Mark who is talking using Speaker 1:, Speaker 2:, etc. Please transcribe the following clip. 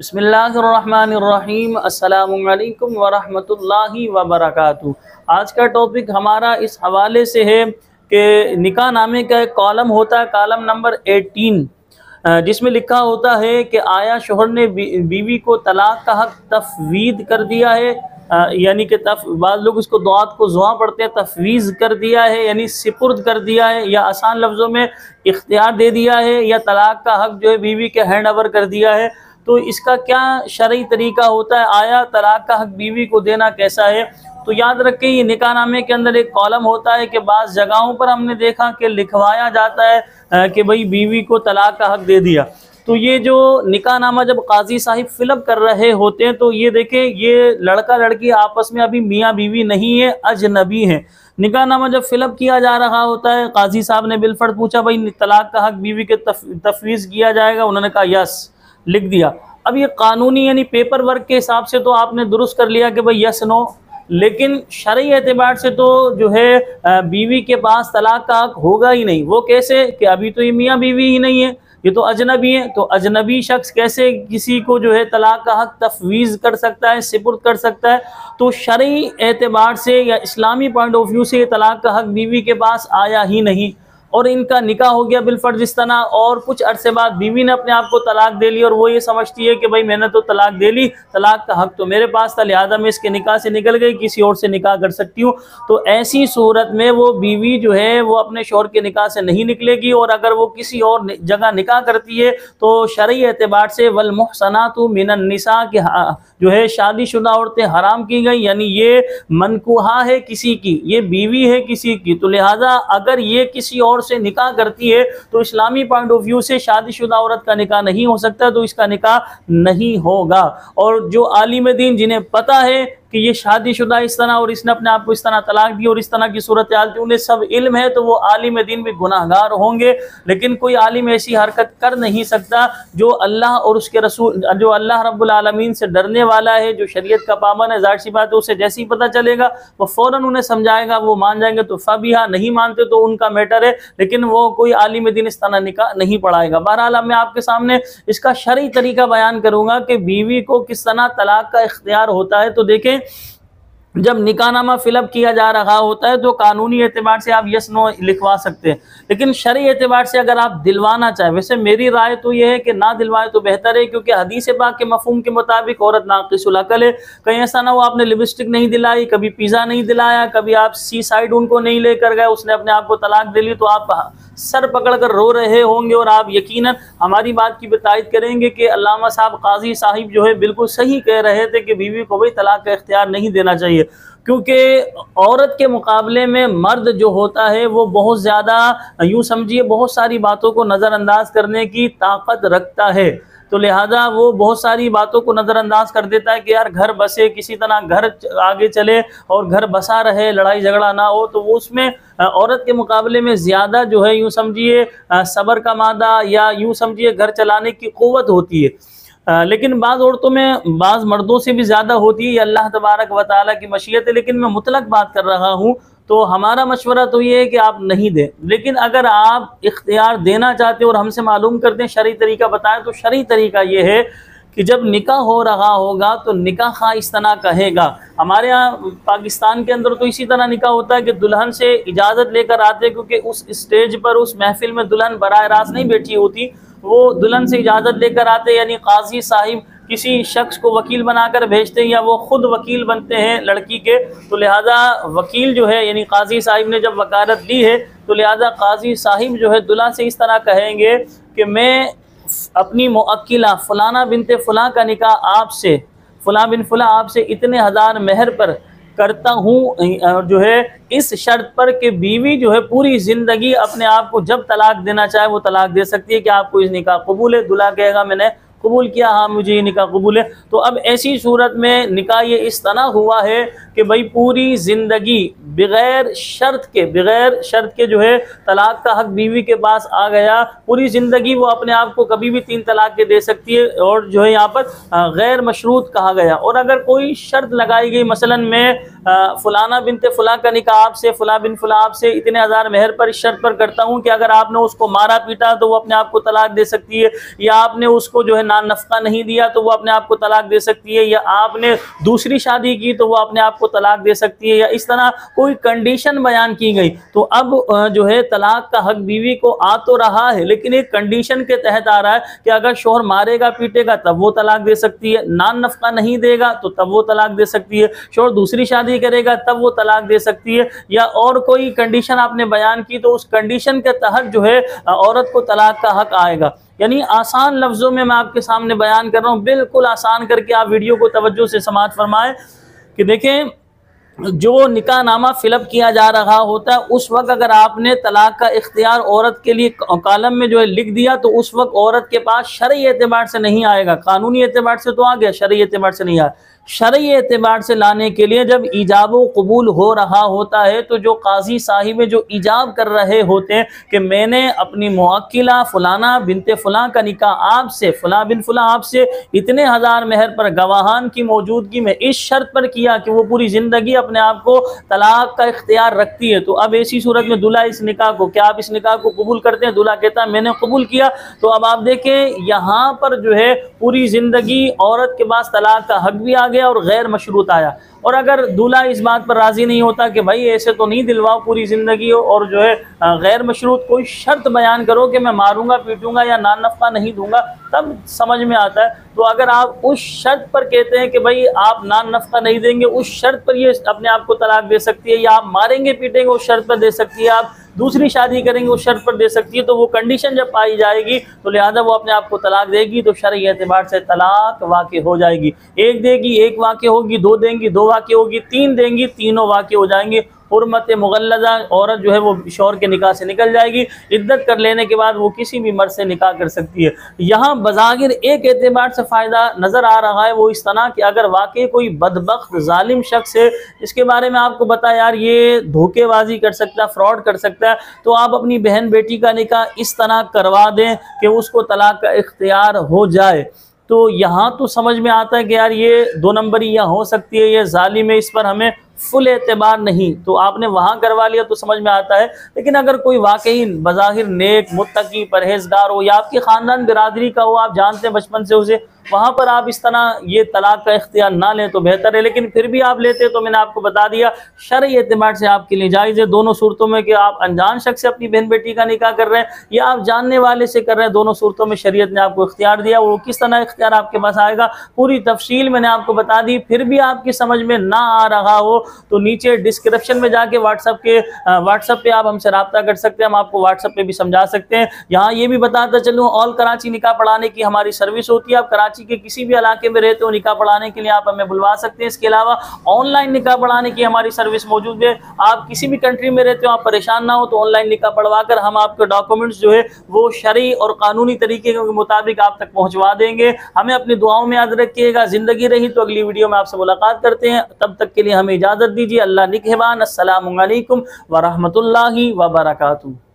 Speaker 1: बिस्मिल्लाहिर्रहमानिर्रहीम अस्सलामुअलैकुम वरहमतुल्लाहि वबरकातुहू। आज का टॉपिक हमारा इस हवाले से है कि निकाह नामे का एक कॉलम होता है, कॉलम नंबर 18, जिसमें लिखा होता है कि आया शोहर ने बीवी को तलाक का हक तफवीद कर दिया है, यानी कि बाद लोग इसको दुआत को जुआ पढ़ते हैं, तफवीज़ कर दिया है यानी सिपुर्द कर दिया है, या आसान लफ्ज़ों में इख्तियार दे दिया है, या तलाक का हक जो है बीवी के हैंड ओवर कर दिया है। तो इसका क्या शरई तरीका होता है, आया तलाक का हक बीवी को देना कैसा है? तो याद रखें, ये निकाह नामे के अंदर एक कॉलम होता है कि बाज़ जगहों पर हमने देखा कि लिखवाया जाता है कि भाई बीवी को तलाक का हक दे दिया। तो ये जो निकाह नामा जब काजी साहिब फिलअप कर रहे होते हैं तो ये देखें, ये लड़का लड़की आपस में अभी मियाँ बीवी नहीं है, अजनबी है। निकाह नामा जब फिलअप किया जा रहा होता है, काजी साहब ने बिलफर्द पूछा भाई तलाक का हक बीवी के तफवीज़ किया जाएगा? उन्होंने कहा यस, लिख दिया। अब ये कानूनी यानी पेपर वर्क के हिसाब से तो आपने दुरुस्त कर लिया कि भाई यस नो, लेकिन शरई एतबार से तो जो है बीवी के पास तलाक का हक होगा ही नहीं। वो कैसे कि अभी तो ये मियाँ बीवी ही नहीं है, ये तो अजनबी है। तो अजनबी शख्स कैसे किसी को जो है तलाक का हक तफवीज़ कर सकता है, सिपुर्द कर सकता है? तो शरई एतबार से या इस्लामी पॉइंट ऑफ व्यू से तलाक का हक बीवी के पास आया ही नहीं, और इनका निकाह हो गया बिलफर्ज इस तरह, और कुछ अरसे बाद बीवी ने अपने आप को तलाक दे ली और वो ये समझती है कि भाई मैंने तो तलाक दे ली, तलाक का हक तो मेरे पास था, लिहाजा मैं इसके निकाह से निकल गई, किसी और से निकाह कर सकती हूँ। तो ऐसी सूरत में वो बीवी जो है वो अपने शौहर के निकाह से नहीं निकलेगी, और अगर वो किसी और जगह निकाह करती है तो शरई एतबार से वल मुहसनातु मिनन निसा की जो है शादीशुदा औरतें हराम की गई, यानी ये मनकुहा है किसी की, ये बीवी है किसी की। तो लिहाजा अगर ये किसी और से निकाह करती है तो इस्लामी पॉइंट ऑफ व्यू से शादीशुदा औरत का निकाह नहीं हो सकता, तो इसका निकाह नहीं होगा। और जो आलिम दीन जिन्हें पता है कि ये शादीशुदा इस तरह और इसने अपने आप को इस तरह तलाक दी और इस तरह की सूरत हाल थी, उन्हें सब इल्म है, तो वो आलिम दीन भी गुनाहगार होंगे। लेकिन कोई आलिम ऐसी हरकत कर नहीं सकता जो अल्लाह और उसके रसूल, जो अल्लाह रब्बुल आलमीन से डरने वाला है, जो शरीयत का पाबंद है, ज़ाहिर सी बात है उसे जैसे ही पता चलेगा वो फ़ौरन उन्हें समझाएगा, वो मान जाएंगे तो फबिहा, नहीं मानते तो उनका मैटर है, लेकिन वो कोई आलिम दीन इस तरह निकाह नहीं पढ़ाएगा। बहरहाल मैं आपके सामने इसका शरई तरीका बयान करूँगा कि बीवी को किस तरह तलाक का इख्तियार होता है। तो देखें, जब निकाहनामा फिलअप किया जा रहा होता है तो कानूनी एतबार से आप यस नो लिखवा सकते हैं, लेकिन शरई एतबार से अगर आप दिलवाना चाहें, वैसे मेरी राय तो ये है कि ना दिलवाए तो बेहतर है, क्योंकि हदीस पाक के मफहूम के मुताबिक औरत नाक़िसुल अक़ल है। कहीं ऐसा ना हो आपने लिपस्टिक नहीं दिलाई, कभी पिज़्ज़ा नहीं दिलाया, कभी आप सी साइड उनको नहीं लेकर गए, उसने अपने आप को तलाक दे ली, तो आप सर पकड़ कर रो रहे होंगे, और आप यकीनन हमारी बात की बतायद करेंगे कि अल्लामा साहब काजी साहिब जो है बिल्कुल सही कह रहे थे कि बीवी को भी तलाक का इख्तियार नहीं देना चाहिए, क्योंकि औरत के मुकाबले में मर्द जो होता है वो बहुत ज़्यादा, यूँ समझिए, बहुत सारी बातों को नज़रअंदाज करने की ताकत रखता है। तो लिहाजा वो बहुत सारी बातों को नज़रअंदाज कर देता है कि यार घर बसे, किसी तरह घर आगे चले और घर बसा रहे, लड़ाई झगड़ा ना हो। तो वो उसमें औरत के मुकाबले में ज़्यादा जो है यूँ समझिए सब्र का मादा, या यूँ समझिए घर चलाने की क़ुव्वत होती है। लेकिन बाज़ औरतों में बाज़ मर्दों से भी ज़्यादा होती है, अल्लाह तबारक व तआला की मशीयत है। लेकिन मैं मुतलक बात कर रहा हूँ, तो हमारा मशवरा तो ये है कि आप नहीं दें। लेकिन अगर आप इख्तियार देना चाहते हो और हमसे मालूम करते हैं, शरई तरीका बताएं, तो शरई तरीका ये है कि जब निकाह हो रहा होगा तो निकाह खा इस तरह कहेगा। हमारे यहाँ पाकिस्तान के अंदर तो इसी तरह निकाह होता है कि दुल्हन से इजाज़त लेकर आते, क्योंकि उस स्टेज पर, उस महफिल में दुल्हन बराह रास्त नहीं बैठी होती, वो दुल्हन से इजाज़त लेकर आते, यानी काजी साहिब किसी शख्स को वकील बनाकर भेजते हैं, या वो खुद वकील बनते हैं लड़की के। तो लिहाजा वकील जो है, यानी काजी साहिब ने जब वकालत दी है, तो लिहाजा काजी साहिब जो है दुल्हा से इस तरह कहेंगे कि मैं अपनी मुअक्किला फलाना बिनते फ़लाँ का निकाह आपसे, फ़लाँ बिन फ़लाँ आपसे इतने हज़ार महर पर करता हूँ, जो है इस शर्त पर कि बीवी जो है पूरी ज़िंदगी अपने आप को जब तलाक देना चाहे वो तलाक दे सकती है। कि आपको इस निकाह कबूल है? दूल्हा कहेगा मैंने कबूल किया, हाँ मुझे ये निकाह कबूल है। तो अब ऐसी सूरत में निकाह ये इस तरह हुआ है कि भाई पूरी ज़िंदगी बग़ैर शर्त के जो है तलाक का हक बीवी के पास आ गया। पूरी ज़िंदगी वो अपने आप को कभी भी 3 तलाक के दे सकती है, और जो है यहाँ पर गैर मशरूत कहा गया। और अगर कोई शर्त लगाई गई, मसलन मैं फ़लाना बिनते फ़लाँ का निकाह आपसे, फ़लाँ बिन फ़लाँ आपसे इतने हज़ार महर पर इस शर्त पर करता हूँ कि अगर आपने उसको मारा पीटा तो वो अपने आप को तलाक दे सकती है, या आपने उसको जो है नान नफका नहीं दिया तो वो अपने आप को तलाक दे सकती है, या आपने दूसरी शादी की तो वो अपने आप को तलाक दे सकती है, या इस तरह कोई कंडीशन बयान की गई। तो अब जो है तलाक का हक बीवी को आ तो रहा है, लेकिन एक कंडीशन के तहत आ रहा है कि अगर शोहर मारेगा पीटेगा तब वो तलाक दे सकती है, नान नफका नहीं देगा तो तब वो तलाक दे सकती है, शोहर दूसरी शादी करेगा तब वो तलाक दे सकती है, या और कोई कंडीशन आपने बयान की तो उस कंडीशन के तहत जो है औरत को तलाक का हक आएगा। यानी आसान लफ्जों में मैं आपके सामने बयान कर रहा हूँ, बिल्कुल आसान करके आप वीडियो को तवज्जो से समाअत फरमाएं कि देखें, जो निकाह नामा फिलअप किया जा रहा होता है उस वक्त अगर आपने तलाक का इख्तियार औरत के लिए कॉलम में जो है लिख दिया तो उस वक्त औरत के पास शरई एतबार से नहीं आएगा। कानूनी एतबार से तो आ गया, शरई एतबार से नहीं आया। शरई एतबार से लाने के लिए जब ईजाब व कबूल हो रहा होता है तो जो काजी साहिब जो ईजाब कर रहे होते हैं कि मैंने अपनी मुअक्किला फलाना बिनते फलां का निकाह आपसे, फलां बिन फलां आपसे इतने हजार मेहर पर गवाहान की मौजूदगी में इस शर्त पर किया कि वो पूरी ज़िंदगी अपने आप को तलाक का इख्तियार रखती है। तो अब ऐसी सूरत में दूल्हा इस निकाह को, क्या आप इस निकाह को कबूल करते हैं? दूल्हा कहता है मैंने कबूल किया। तो अब आप देखें यहाँ पर जो है पूरी ज़िंदगी औरत के पास तलाक का हक भी आ गया और गैर मशरूत आया। और अगर दूल्हा इस बात पर राज़ी नहीं होता कि भाई ऐसे तो नहीं दिलवाओ पूरी ज़िंदगी और जो है गैर मशरूत कोई शर्त बयान करो कि मैं मारूंगा पीटूंगा या नान नफका नहीं दूंगा, तब समझ में आता है। तो अगर आप उस शर्त पर कहते हैं कि भाई आप नान नफका नहीं देंगे, उस शर्त पर ये अपने आप को तलाक दे सकती है, या आप मारेंगे पीटेंगे उस शर्त पर दे सकती है, आप दूसरी शादी करेंगे उस शर्त पर दे सकती है, तो वो कंडीशन जब पाई जाएगी तो लिहाजा वो अपने आप को तलाक देगी तो शरई एतबार से तलाक वाक़ई हो जाएगी। एक देगी एक वाक़ई होगी, दो देंगी दो वाक़ई होगी, तीन देंगी तीनों वाक़ई हो जाएंगे। हुर्मत मुगल्लज़ा औरत जो है वो शौहर के निकाह से निकल जाएगी। इद्दत कर लेने के बाद वो किसी भी मर्द से निकाह कर सकती है। यहाँ बज़ाहिर एक एतबार से फ़ायदा नज़र आ रहा है, वो इस तरह कि अगर वाकई कोई बदबख्त जालिम शख्स है जिसके बारे में आपको पता है यार ये धोखेबाजी कर सकता है, फ्रॉड कर सकता है, तो आप अपनी बहन बेटी का निकाह इस तरह करवा दें कि उसको तलाक का इख्तियार हो जाए। तो यहाँ तो समझ में आता है कि यार ये दो नंबरी यहाँ हो सकती है, ये जालिम है, इस पर हमें फुल एतबार नहीं, तो आपने वहाँ करवा लिया तो समझ में आता है। लेकिन अगर कोई वाकई बज़ाहिर नेक मुत्तकी परहेजगार हो या आपके ख़ानदान बिरादरी का हो, आप जानते हैं बचपन से उसे, वहाँ पर आप इस तरह ये तलाक का इख्तियार ना लें तो बेहतर है। लेकिन फिर भी आप लेते तो मैंने आपको बता दिया शरई एतबार से आपके लिए जायज़ है दोनों सूरतों में, कि आप अनजान शख्स से अपनी बहन बेटी का निकाह कर रहे हैं या आप जानने वाले से कर रहे हैं, दोनों सूरतों में शरीयत ने आपको इख्तियार दिया। वो किस तरह इख्तियार आपके पास आएगा पूरी तफसील मैंने आपको बता दी। फिर भी आपकी समझ में ना आ रहा हो तो नीचे डिस्क्रिप्शन में जाके व्हाट्सएप पे आप हमसे रब्ता कर सकते हैं, हम आपको व्हाट्सएप पे भी समझा सकते हैं। यहाँ ये भी बताता चलूँ ऑल कराची निकाह पढ़ाने की हमारी सर्विस होती है। आप कराची के किसी भी इलाके में रहते हो निकाह पढ़ाने के लिए आप हमें बुलवा सकते हैं। इसके अलावा ऑनलाइन निकाह पढ़ाने की हमारी सर्विस मौजूद है। आप किसी भी कंट्री में रहते हो, आप परेशान ना हो तो ऑनलाइन निकाह पढ़वा कर हम आपके डॉक्यूमेंट्स जो है वो शरई और कानूनी तरीके के मुताबिक आप तक पहुँचवा देंगे। हमें अपनी दुआओं में याद रखिएगा। जिंदगी रही तो अगली वीडियो में आपसे मुलाकात करते हैं, तब तक के लिए हमें इजाज़त दीजिए। अल्लाह निगहबान। अस्सलामु अलैकुम व रहमतुल्लाहि व बरकातुहू।